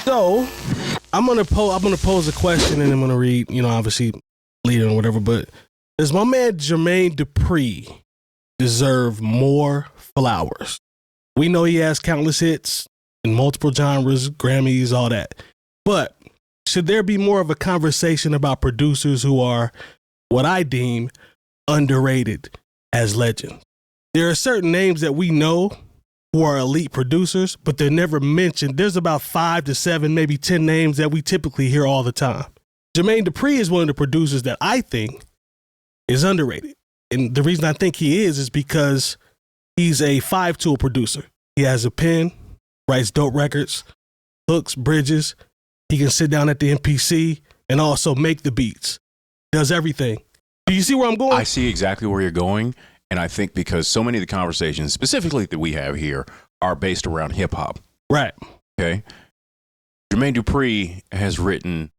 So I'm gonna pose a question, and I'm gonna read, obviously leader or whatever. But does my man Jermaine Dupri deserve more flowers? We know he has countless hits in multiple genres, Grammys, all that. But should there be more of a conversation about producers who are what I deem underrated as legends? There are certain names that we know who are elite producers, but they're never mentioned. There's about 5 to 7, maybe 10 names that we typically hear all the time. Jermaine Dupri is one of the producers that I think is underrated. And the reason I think he is because he's a 5-tool producer. He has a pen, writes dope records, hooks, bridges. He can sit down at the MPC and also make the beats. Does everything. Do you see where I'm going? I see exactly where you're going. And I think because so many of the conversations, specifically that we have here, are based around hip hop. Right. Okay. Jermaine Dupri has written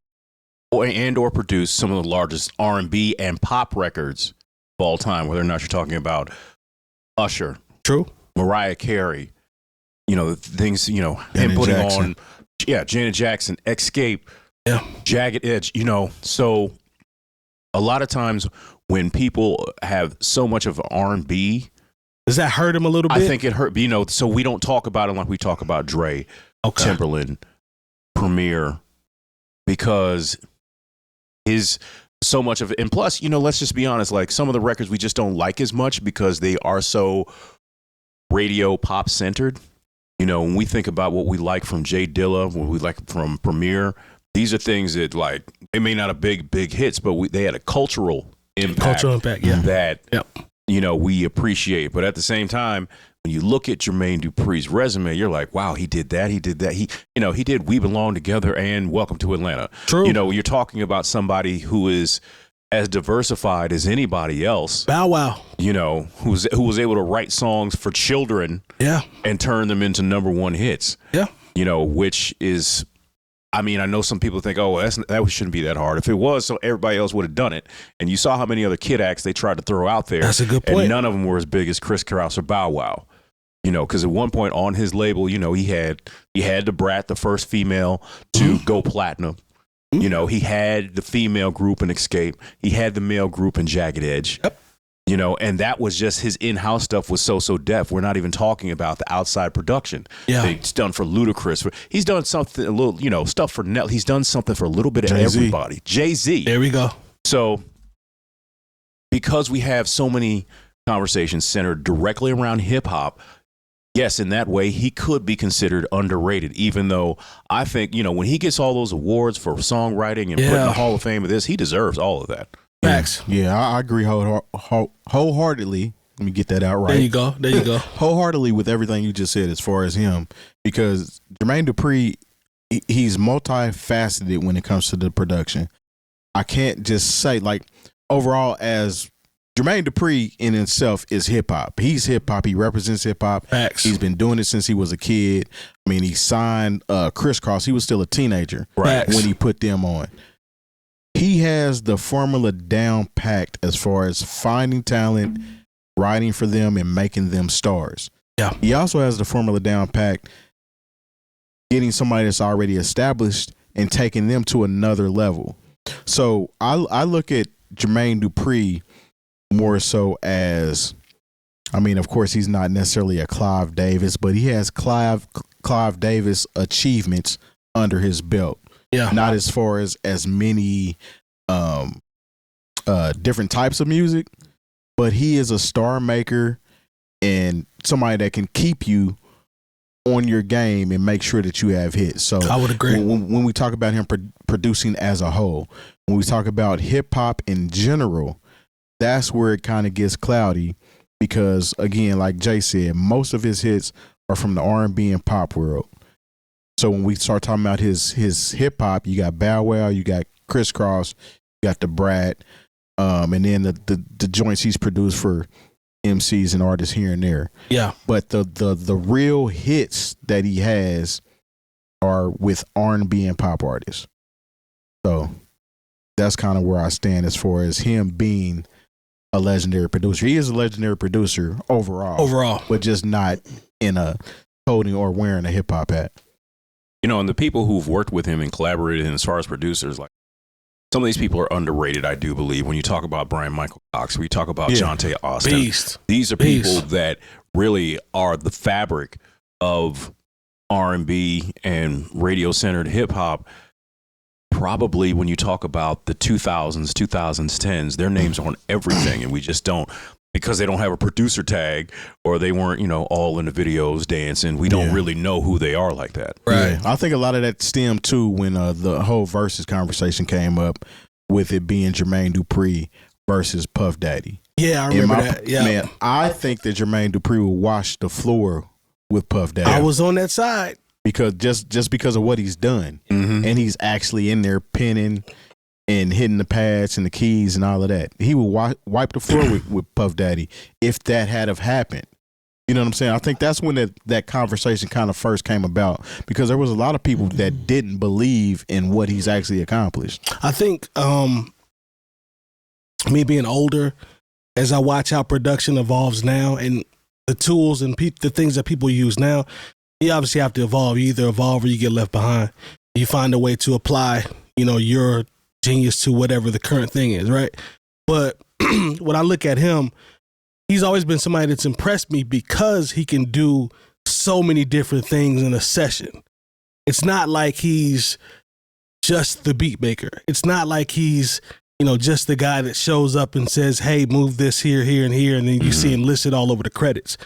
or produced some of the largest R&B and pop records of all time, whether or not you're talking about Usher. True. Mariah Carey. Things, him Janet putting Jackson. on, Janet Jackson, Escape, Yeah. Jagged Edge, So a lot of times when people have so much of R&B, does that hurt him a little bit? I think it hurt. So we don't talk about him like we talk about Dre, Timberland, Premier, because his so much of it. And plus, let's just be honest, like some of the records we just don't like as much because they are so radio pop centered. When we think about what we like from Jay Dilla, what we like from Premier, these are things that like they may not have big hits, but they had a cultural impact. Yeah. That Yep. We appreciate. But at the same time, when you look at Jermaine Dupri's resume, you're like, wow, he did that. He did We Belong Together and Welcome to Atlanta. True. You're talking about somebody who is as diversified as anybody else. Bow Wow. Who was able to write songs for children. Yeah. And turn them into #1 hits. Yeah. Which is, I know some people think, that shouldn't be that hard. If it was, so everybody else would have done it. And you saw how many other kid acts they tried to throw out there. That's a good point. And none of them were as big as Chris Krause or Bow Wow. Because at one point on his label, he had the Brat, the first female to go platinum. He had the female group in Escape. He had the male group in Jagged Edge. Yep. And that was just his in-house stuff was so def. We're not even talking about the outside production. Yeah. He's done for Ludacris. He's done something a little, stuff for Nell. He's done something for a little bit of Jay-Z. everybody. Jay-Z. There we go. So because we have so many conversations centered directly around hip hop, yes, in that way, he could be considered underrated, even though I think, when he gets all those awards for songwriting and put in the Hall of Fame of this, he deserves all of that. Facts. Yeah, I agree wholeheartedly. Let me get that out right. There you go. Wholeheartedly with everything you just said as far as him, because Jermaine Dupri, he's multifaceted when it comes to the production. I can't just say, like, overall, as Jermaine Dupri in himself is hip hop. He's hip hop. He represents hip hop. Facts. He's been doing it since he was a kid. He signed Criss Cross. He was still a teenager Facts. when he put them on. He has the formula down packed as far as finding talent, writing for them, and making them stars. Yeah. He also has the formula down packed, getting somebody that's already established and taking them to another level. So I look at Jermaine Dupri more so as, of course, he's not necessarily a Clive Davis, but he has Clive Davis achievements under his belt. Yeah. Not as far as many different types of music, but he is a star maker and somebody that can keep you on your game and make sure that you have hits. So I would agree. When we talk about him producing as a whole, when we talk about hip hop in general, that's where it kind of gets cloudy because, again, like Jay said, most of his hits are from the R&B and pop world. So when we start talking about his hip hop, you got Bow Wow, you got Criss Cross, you got the Brat, and then the joints he's produced for MCs and artists here and there. Yeah. But the real hits that he has are with R&B and pop artists. So that's kind of where I stand as far as him being a legendary producer. He is a legendary producer overall, but just not in a holding or wearing a hip hop hat. You know, and the people who've worked with him and collaborated and as far as producers, like some of these people are underrated, I do believe. When you talk about Brian Michael Cox, we talk about Jonte Austin. Beast. These are people that really are the fabric of R&B and radio-centered hip-hop. Probably when you talk about the 2000s, 2010s, their names are on everything, and we just don't, because they don't have a producer tag or they weren't, you know, all in the videos dancing. We don't really know who they are like that. Right. Yeah. I think a lot of that stemmed too when the whole versus conversation came up with it being Jermaine Dupri versus Puff Daddy. Yeah, I remember that. Yeah. Man, I think that Jermaine Dupri will wash the floor with Puff Daddy. I was on that side. Because just because of what he's done. Mm-hmm. And he's actually in there penning and hitting the pads and the keys and all of that. He will wipe the floor with Puff Daddy if that had have happened. You know what I'm saying? I think that's when that conversation kind of first came about, because there was a lot of people that didn't believe in what he's actually accomplished. I think me being older, as I watch how production evolves now and the tools and the things that people use now, you obviously have to evolve. You either evolve or you get left behind. You find a way to apply, you know, your genius to whatever the current thing is, right? But when I look at him, he's always been somebody that's impressed me because he can do so many different things in a session. It's not like he's just the beat maker. It's not like he's, you know, just the guy that shows up and says, hey, move this here, here, and here, and then you see him listed all over the credits.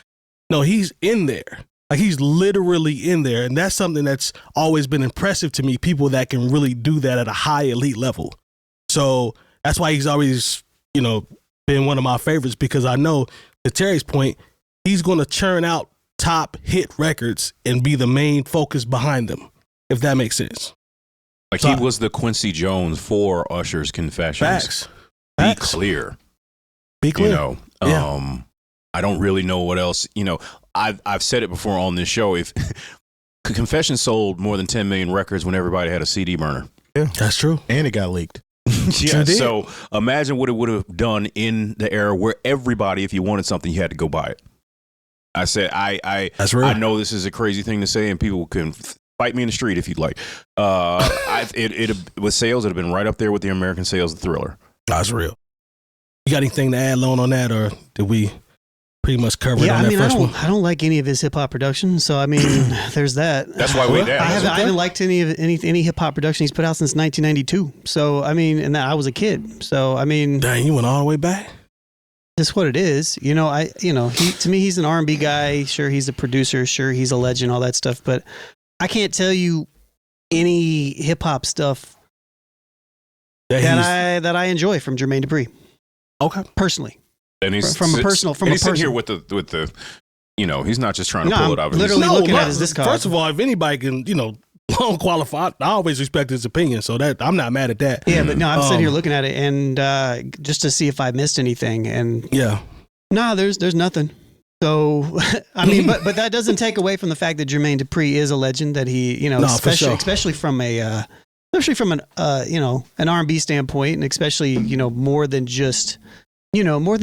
No, he's in there. Like, he's literally in there. And that's something that's always been impressive to me, people that can really do that at a high elite level. So that's why he's always, you know, been one of my favorites, because I know, to Terry's point, he's going to churn out top hit records and be the main focus behind them, if that makes sense. Like, he was the Quincy Jones for Usher's Confessions. Be clear. Be clear. You know, I don't really know what else, you know, I've said it before on this show. If Confessions sold more than 10 million records when everybody had a CD burner. Yeah, that's true. And it got leaked. Yeah, so imagine what it would have done in the era where everybody, if you wanted something, you had to go buy it. I said, that's real. I know this is a crazy thing to say, and people can fight me in the street if you'd like. With sales, it have been right up there with the American sales of Thriller. That's real. You got anything to add, Lone, on that, or did we pretty much cover it on that first one? I don't like any of his hip hop production, so I mean, there's that. That's why we did. I haven't liked any hip hop production he's put out since 1992. So I mean, and I was a kid. So I mean, dang, you went all the way back. That's what it is. You know, to me, he's an R&B guy. Sure, he's a producer. Sure, he's a legend. All that stuff, but I can't tell you any hip hop stuff that I enjoy from Jermaine Dupri. Okay, personally. And he's sitting here with the, you know, he's not just trying to pull it out. Literally looking at his discard. First of all, if anybody can, you know, Long qualified, I always respect his opinion, so that I'm not mad at that. Yeah, but no, I'm sitting here looking at it and just to see if I missed anything, and there's nothing. So I mean, but that doesn't take away from the fact that Jermaine Dupri is a legend. That he, you know, especially from an you know, an R&B standpoint, and especially, you know, more than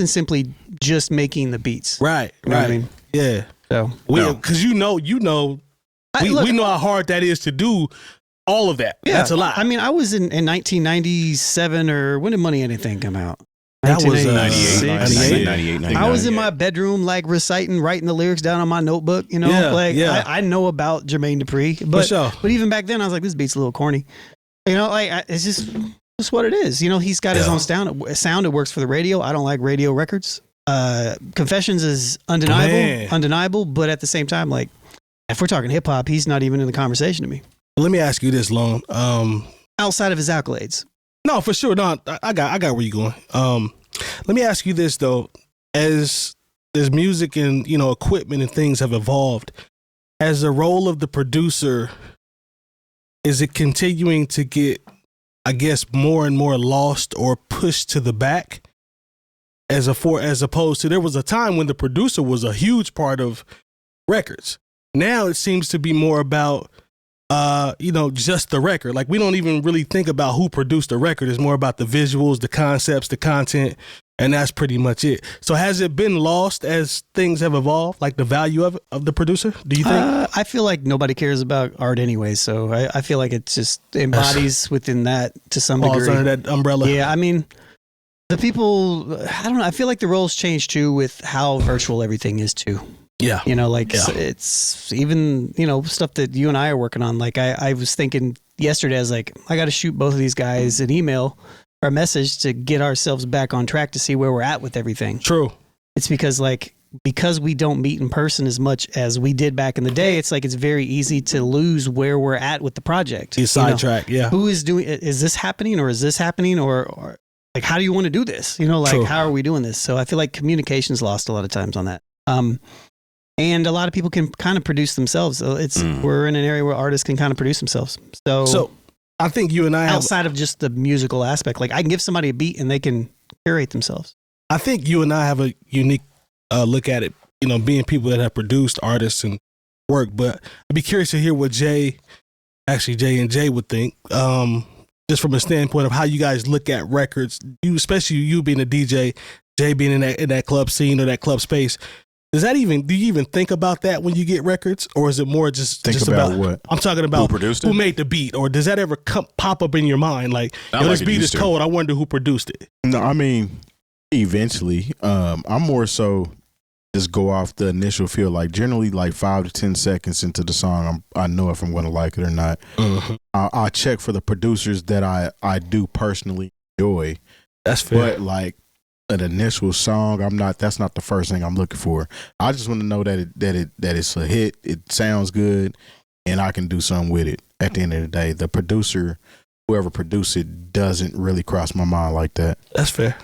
simply just making the beats. Right. You know what I mean? Yeah. So because we know how hard that is to do all of that. Yeah, that's a lot. I mean, I was in 1997, or when did Money Anything come out? That was 98. I was in my bedroom, like writing the lyrics down on my notebook. You know, I know about Jermaine Dupri, but even back then, I was like, this beat's a little corny. You know, like it's just what it is. You know, he's got his own sound. It works for the radio. I don't like radio records. Confessions is undeniable, but at the same time, like, if we're talking hip hop, he's not even in the conversation to me. Let me ask you this, Lone. Outside of his accolades. No, for sure. No, I got where you're going. Let me ask you this though: as music and, you know, equipment and things have evolved, as the role of the producer, is it continuing to get, I guess, more and more lost or pushed to the back? As opposed to, there was a time when the producer was a huge part of records. Now it seems to be more about, you know, just the record. Like, we don't even really think about who produced the record. It's more about the visuals, the concepts, the content, And that's pretty much it. So has it been lost as things have evolved, like the value of the producer, do you think? I feel like nobody cares about art anyway, so I feel like it just embodies within that to some degree. Under that umbrella. Yeah, I mean, the people, I don't know, I feel like the roles change too with how virtual everything is too. Yeah. You know, like it's even, you know, stuff that you and I are working on. Like I was thinking yesterday, I was like, I got to shoot both of these guys an email or a message to get ourselves back on track to see where we're at with everything. True. It's because we don't meet in person as much as we did back in the day, it's like it's very easy to lose where we're at with the project. You sidetrack, yeah. Who is doing, is this happening or is this happening or like, how do you want to do this? You know, like, True. How are we doing this? So I feel like communication's lost a lot of times on that. And a lot of people can kind of produce themselves. So we're in an area where artists can kind of produce themselves. So I think you and I outside of just the musical aspect, like I can give somebody a beat and they can curate themselves. I think you and I have a unique look at it, you know, being people that have produced artists and work. But I'd be curious to hear what Jay and Jay would think, just from a standpoint of how you guys look at records. You, especially you being a DJ, Jay being in that club scene or that club space. Do you even think about that when you get records, or is it more just about what? I'm talking about who produced it? Who made the beat, or does that ever pop up in your mind? Like, this beat is cold. I wonder who produced it. No, I mean, eventually, I'm more so just go off the initial feel. Like generally, like 5 to 10 seconds into the song, I know if I'm going to like it or not. Mm-hmm. I'll check for the producers that I do personally enjoy. That's fair. But like an initial song, that's not the first thing I'm looking for. I just want to know that it's a hit, it sounds good, and I can do something with it. At the end of the day, the producer, whoever produced it, doesn't really cross my mind like that. That's fair.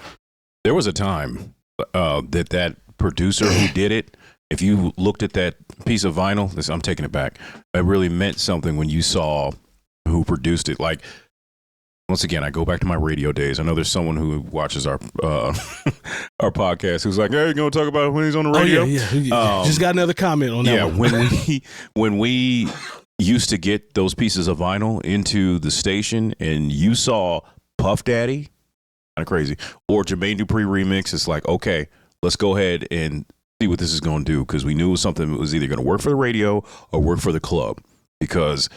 There was a time that producer who did it, if you looked at that piece of vinyl, I'm taking it back, it really meant something when you saw who produced it. Like, once again, I go back to my radio days. I know there's someone who watches our our podcast who's like, "Hey, you gonna talk about when he's on the radio?" Oh, yeah. Just got another comment on that one. when we used to get those pieces of vinyl into the station, and you saw Puff Daddy, kind of crazy, or Jermaine Dupri remix, it's like, okay, let's go ahead and see what this is going to do, because we knew something was either going to work for the radio or work for the club, because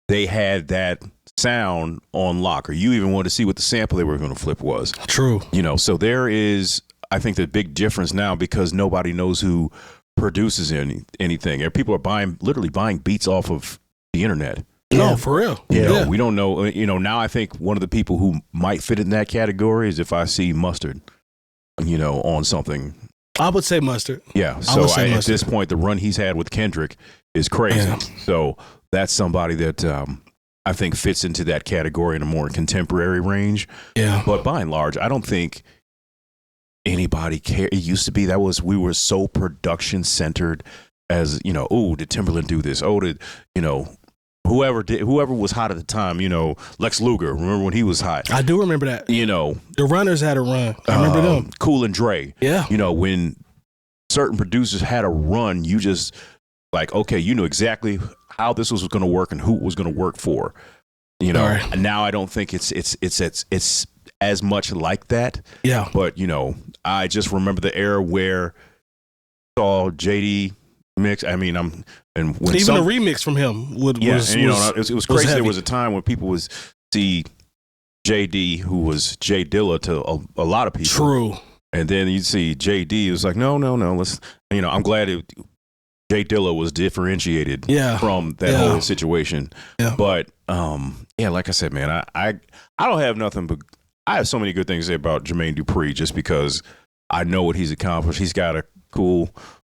they had that sound on lock, or you even wanted to see what the sample they were going to flip was. True. You know, so there is, I think, the big difference now, because nobody knows who produces anything. People are literally buying beats off of the internet. No, for real. Yeah. We don't know. You know, now I think one of the people who might fit in that category is if I see Mustard, you know, on something. I would say Mustard. Yeah. So at this point, the run he's had with Kendrick is crazy. Yeah. So that's somebody that I think fits into that category in a more contemporary range. Yeah. But by and large, I don't think anybody cared. It used to be we were so production centered, as, you know, oh, did Timberland do this? Oh, did, you know, whoever was hot at the time, you know, Lex Luger, remember when he was hot? I do remember that. You know, the Runners had a run. I remember them. Cool and Dre. Yeah. You know, when certain producers had a run, you just like, okay, you know exactly how this was going to work and who it was going to work for. You know, right. And now I don't think it's as much like that. Yeah. But, you know, I just remember the era where I saw JD mix. I mean, even a remix from him was it was crazy. There was a time when people would see JD, who was Jay Dilla to a lot of people. True. And then you'd see JD. It was like, no. Let's, you know, I'm glad Jay Dilla was differentiated from that whole situation. Yeah. But like I said, man, I don't have nothing but I have so many good things to say about Jermaine Dupri, just because I know what he's accomplished. He's got a cool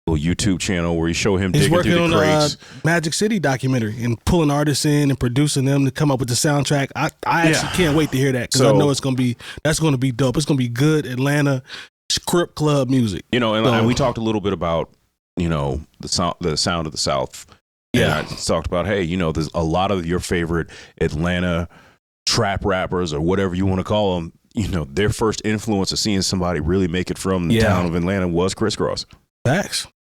little YouTube channel where you show him digging through the crates. Magic City documentary and pulling artists in and producing them to come up with the soundtrack. I actually can't wait to hear that, because I know that's going to be dope. It's going to be good Atlanta script club music. You know, and we talked a little bit about, you know, the sound of the South. Yeah. And I talked about, hey, you know, there's a lot of your favorite Atlanta trap rappers or whatever you want to call them. You know, their first influence of seeing somebody really make it from the town of Atlanta was Criss Cross. Facts.